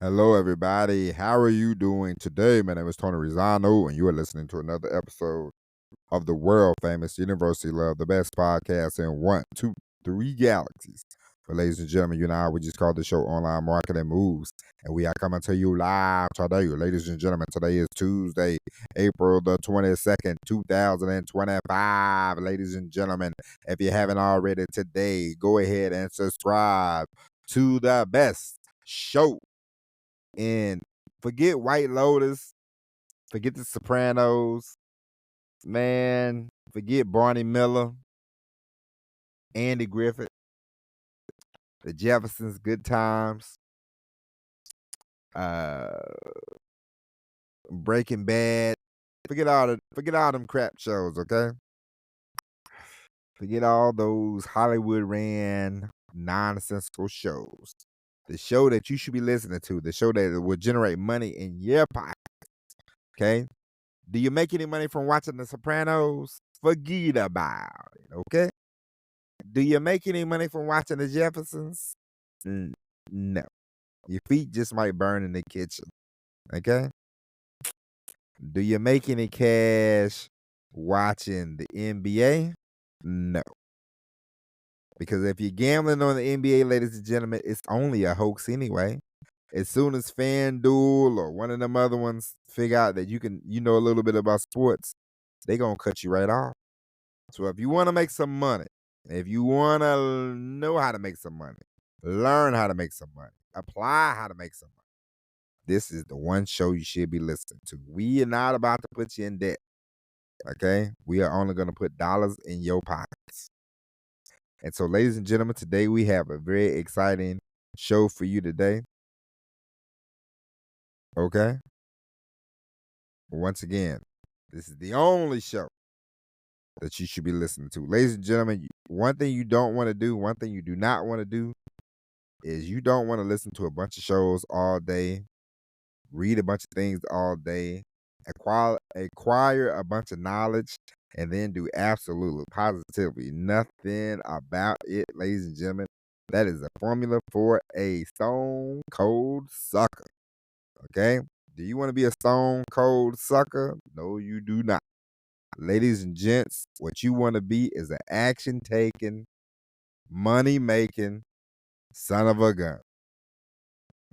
Hello, everybody. How are you doing today? My name is Tony Rizano, and you are listening to another episode of the world famous University Love, the best podcast in 1, 2, 3 galaxies. But, ladies and gentlemen, you and I, we just call the show Online Marketing Moves, and we are coming to you live today. Ladies and gentlemen, today is Tuesday, April the 22nd, 2025. Ladies and gentlemen, if you haven't already today, go ahead and subscribe to the best show. And forget White Lotus, forget The Sopranos, man, forget Barney Miller, Andy Griffith, The Jeffersons, Good Times, uh, Breaking Bad. Forget all them crap shows, okay? Forget all those Hollywood ran nonsensical shows. The show that you should be listening to, the show that will generate money in your pocket, okay? Do you make any money from watching The Sopranos? Forget about it, okay? Do you make any money from watching The Jeffersons? No. Your feet just might burn in the kitchen, okay? Do you make any cash watching the NBA? No. Because if you're gambling on the NBA, ladies and gentlemen, it's only a hoax anyway. As soon as FanDuel or one of them other ones figure out that you know a little bit about sports, they gonna cut you right off. So if you want to make some money, if you want to know how to make some money, learn how to make some money, apply how to make some money, this is the one show you should be listening to. We are not about to put you in debt, okay? We are only going to put dollars in your pockets. And so, ladies and gentlemen, today we have a very exciting show for you today, okay? Once again, this is the only show that you should be listening to. Ladies and gentlemen, one thing you don't want to do, one thing you do not want to do is you don't want to listen to a bunch of shows all day, read a bunch of things all day, acquire a bunch of knowledge, and then do absolutely positively nothing about it, ladies and gentlemen. That is a formula for a stone cold sucker. Okay? Do you want to be a stone cold sucker? No, you do not. Ladies and gents, what you want to be is an action taking, money making son of a gun.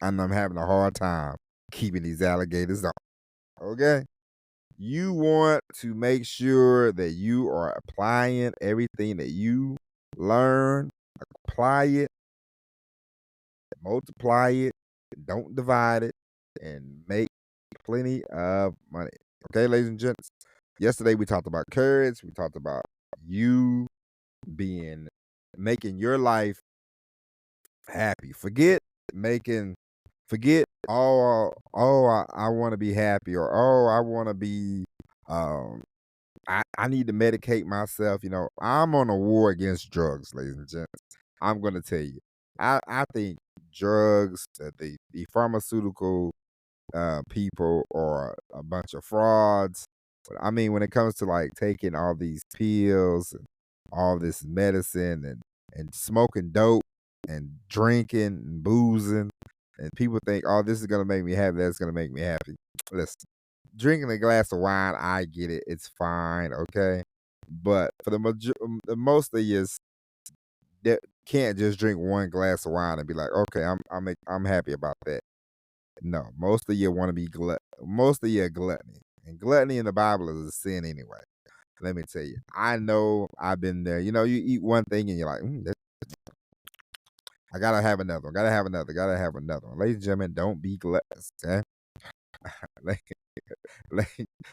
And I'm having a hard time keeping these alligators on. Okay? You want to make sure that you are applying everything that you learn, apply it, multiply it, don't divide it, and make plenty of money. Okay, ladies and gents? Yesterday we talked about courage. We talked about you making your life happy. Forget, I want to be happy, or I want to be I need to medicate myself. You know, I'm on a war against drugs, ladies and gents. I'm gonna tell you. I think drugs, the pharmaceutical people are a bunch of frauds. But I mean, when it comes to like taking all these pills and all this medicine and smoking dope and drinking and boozing, and people think, oh, this is gonna make me happy, that's gonna make me happy. Listen, drinking a glass of wine, I get it, it's fine, okay. But for the most of you that can't just drink one glass of wine and be like, okay, I'm happy about that. No, most of you want to be most of you are gluttony, and gluttony in the Bible is a sin anyway. Let me tell you, I know I've been there. You know, you eat one thing and you're like, I gotta have another one, gotta have another, gotta have another one. Ladies and gentlemen, don't be gluttonous, okay?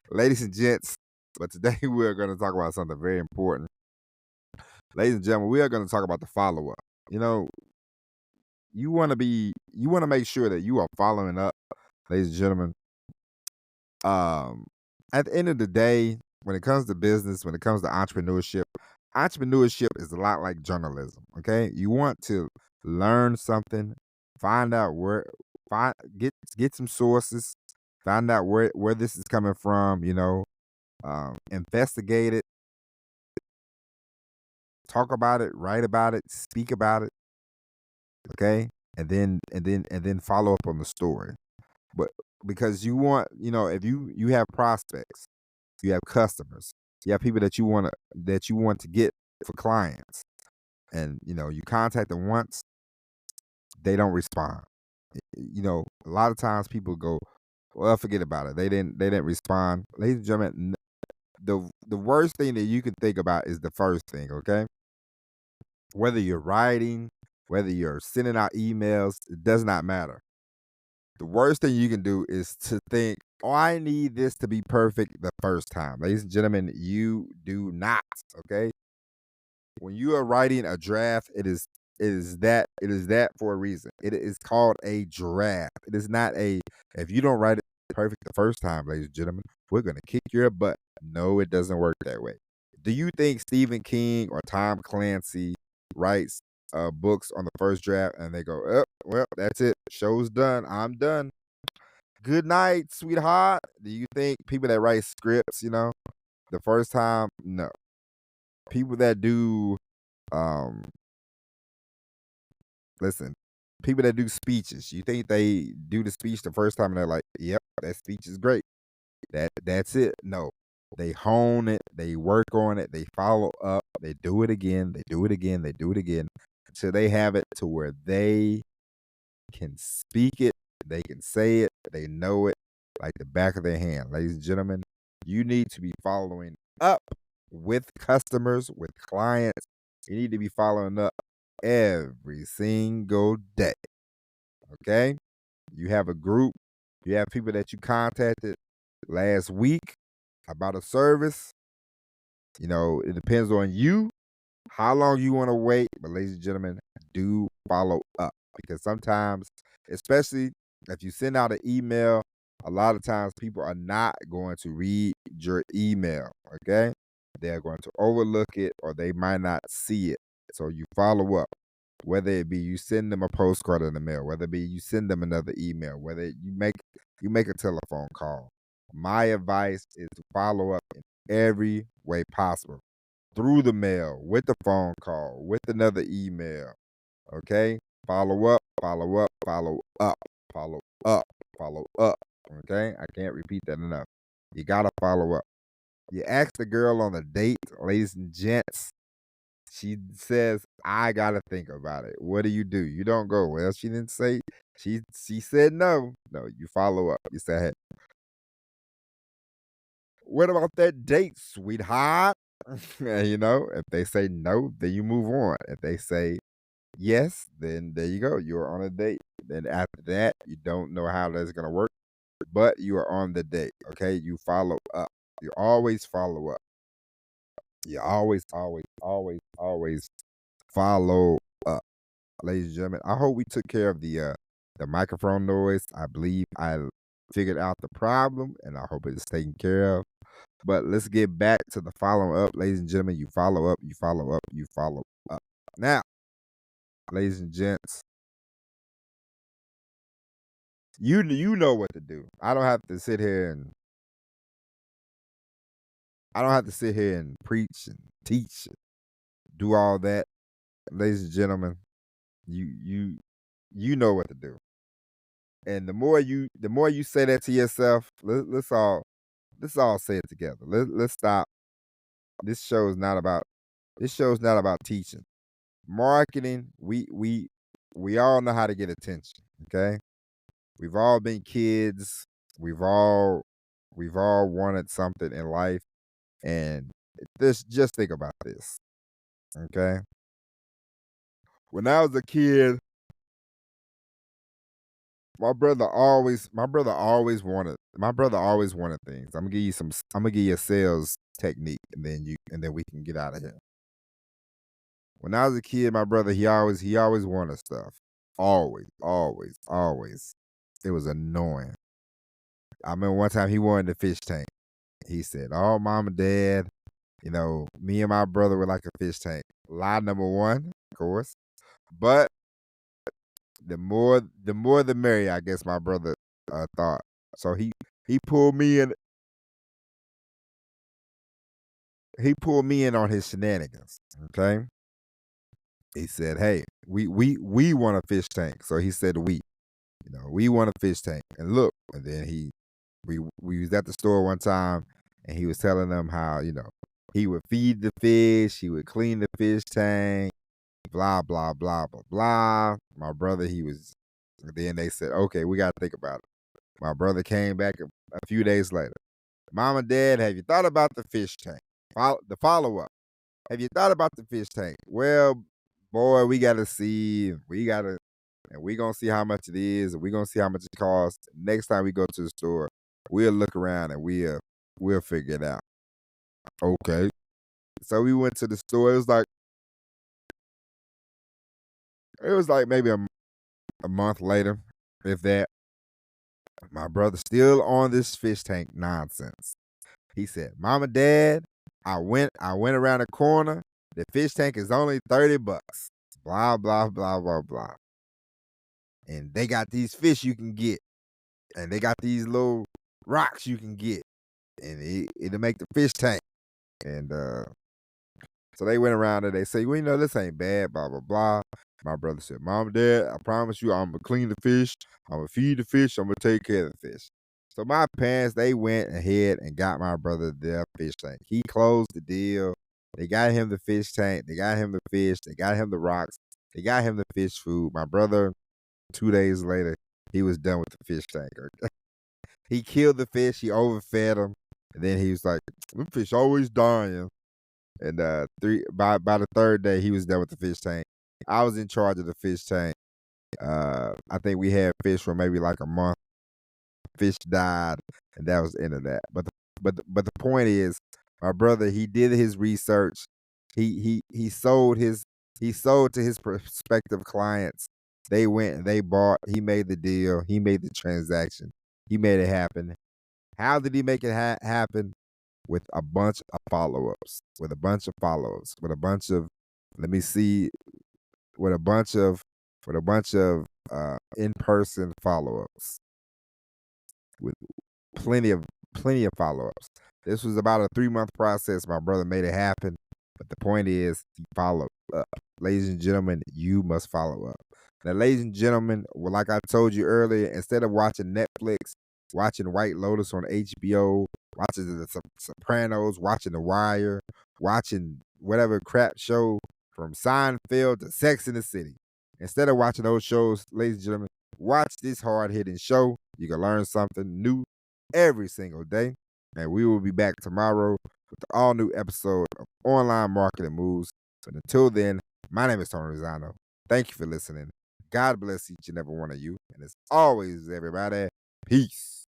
Ladies and gents, but today we're going to talk about something very important. Ladies and gentlemen, we are going to talk about the follow up. You know, you want to make sure that you are following up, ladies and gentlemen. At the end of the day, when it comes to business, when it comes to entrepreneurship is a lot like journalism. Okay, you want to learn something, find out get some sources, find out where this is coming from. You know, investigate it, talk about it, write about it, speak about it. Okay, and then follow up on the story. But because you want, if you have prospects, you have customers, you have people that you want to get for clients, and you contact them once, they don't respond. A lot of times people go, well, forget about it. They didn't respond. Ladies and gentlemen, the worst thing that you can think about is the first thing, okay? Whether you're writing, whether you're sending out emails, it does not matter. The worst thing you can do is to think, oh, I need this to be perfect the first time. Ladies and gentlemen, you do not, okay? When you are writing a draft, it is that for a reason. It is called a draft. It is not a if you don't write it perfect the first time, ladies and gentlemen, we're gonna kick your butt. No, it doesn't work that way. Do you think Stephen King or Tom Clancy writes books on the first draft and they go, oh, well, that's it. Show's done. I'm done. Good night, sweetheart. Do you think people that write scripts, the first time? No. People that do um listen, people that do speeches, you think they do the speech the first time and they're like, "Yep, that speech is great. That's it." No. They hone it, they work on it, they follow up, they do it again, they do it again, they do it again until they have it to where they can speak it, they can say it, they know it like the back of their hand. Ladies and gentlemen, you need to be following up with customers, with clients. You need to be following up every single day. Okay? You have a group, you have people that you contacted last week about a service. It depends on you how long you want to wait, but ladies and gentlemen, do follow up because sometimes, especially if you send out an email, a lot of times people are not going to read your email, okay? They're going to overlook it or they might not see it. So you follow up, whether it be you send them a postcard in the mail, whether it be you send them another email, whether you make a telephone call. My advice is to follow up in every way possible through the mail, with the phone call, with another email. Okay? Follow up, follow up, follow up, follow up, follow up. Okay? I can't repeat that enough. You gotta follow up. You ask the girl on a date, ladies and gents. She says, I gotta think about it. What do? You don't go, well, she didn't say she said no. No, you follow up. You say, hey, what about that date, sweetheart? If they say no, then you move on. If they say yes, then there you go. You're on a date. Then after that, you don't know how that's gonna work, but you are on the date. Okay, you follow up. You always follow up. You always, always, always, always follow up, ladies and gentlemen. I hope we took care of the microphone noise. I believe I figured out the problem, and I hope it's taken care of. But let's get back to the following up, ladies and gentlemen. You follow up, you follow up, you follow up. Now, ladies and gents, you know what to do. I don't have to sit here and preach and teach and do all that. Ladies and gentlemen, you know what to do. And the more you say that to yourself, let's all say it together. Let's stop. This show is not about teaching. Marketing, we all know how to get attention, okay? We've all been kids. We've all wanted something in life, and just think about this, okay? When I was a kid, my brother always wanted things. I'm gonna give you a sales technique, and then we can get out of here. When I was a kid, my brother he always wanted stuff. Always, always, always. It was annoying. I remember one time he wanted the fish tank. He said, "Oh, mom and dad, me and my brother were like a fish tank." Lie number one, of course. But the more the merrier, I guess my brother thought. So he pulled me in. He pulled me in on his shenanigans. Okay, He said, "Hey, we want a fish tank." So he said, "We, we want a fish tank." And look, and then we was at the store one time, and he was telling them how he would feed the fish, he would clean the fish tank, blah blah blah blah blah. My brother, he was. Then they said, "Okay, we got to think about it." My brother came back a few days later. "Mom and Dad, have you thought about the fish tank?" The follow up. "Have you thought about the fish tank?" "Well, boy, we got to see. We got to, and we gonna see how much it is, and we gonna see how much it costs. Next time we go to the store, we'll look around and we'll figure it out." Okay. So we went to the store. It was like maybe a month later, if that. My brother still on this fish tank nonsense. He said, "Mom and Dad, I went around the corner. The fish tank is only $30. Blah blah blah blah blah. And they got these fish you can get, and they got these little rocks you can get, and it'll make the fish tank." And so they went around and they say, "Well, this ain't bad, blah, blah, blah." My brother said, "Mom, Dad, I promise you I'm going to clean the fish. I'm going to feed the fish. I'm going to take care of the fish." So my parents, they went ahead and got my brother their fish tank. He closed the deal. They got him the fish tank. They got him the fish. They got him the rocks. They got him the fish food. My brother, 2 days later, he was done with the fish tank. He killed the fish. He overfed him. And then he was like, "The fish always dying." And by the third day, he was done with the fish tank. I was in charge of the fish tank. I think we had fish for maybe like a month. Fish died, and that was the end of that. But the point is, my brother, he did his research. He sold to his prospective clients. They went and they bought. He made the deal. He made the transaction. He made it happen. How did he make it happen? With a bunch of follow-ups, with a bunch of follow-ups, with a bunch of, let me see, with a bunch of in-person follow-ups, with plenty of follow-ups. This was about a 3-month process. My brother made it happen. But the point is, he followed up. Ladies and gentlemen, you must follow up. Now, ladies and gentlemen, well, like I told you earlier, instead of watching Netflix, watching White Lotus on HBO, watching The Sopranos, watching The Wire, watching whatever crap show from Seinfeld to Sex in the City. Instead of watching those shows, ladies and gentlemen, watch this hard-hitting show. You can learn something new every single day. And we will be back tomorrow with the all-new episode of Online Marketing Moves. But until then, my name is Tony Rosano. Thank you for listening. God bless each and every one of you. And as always, everybody, peace.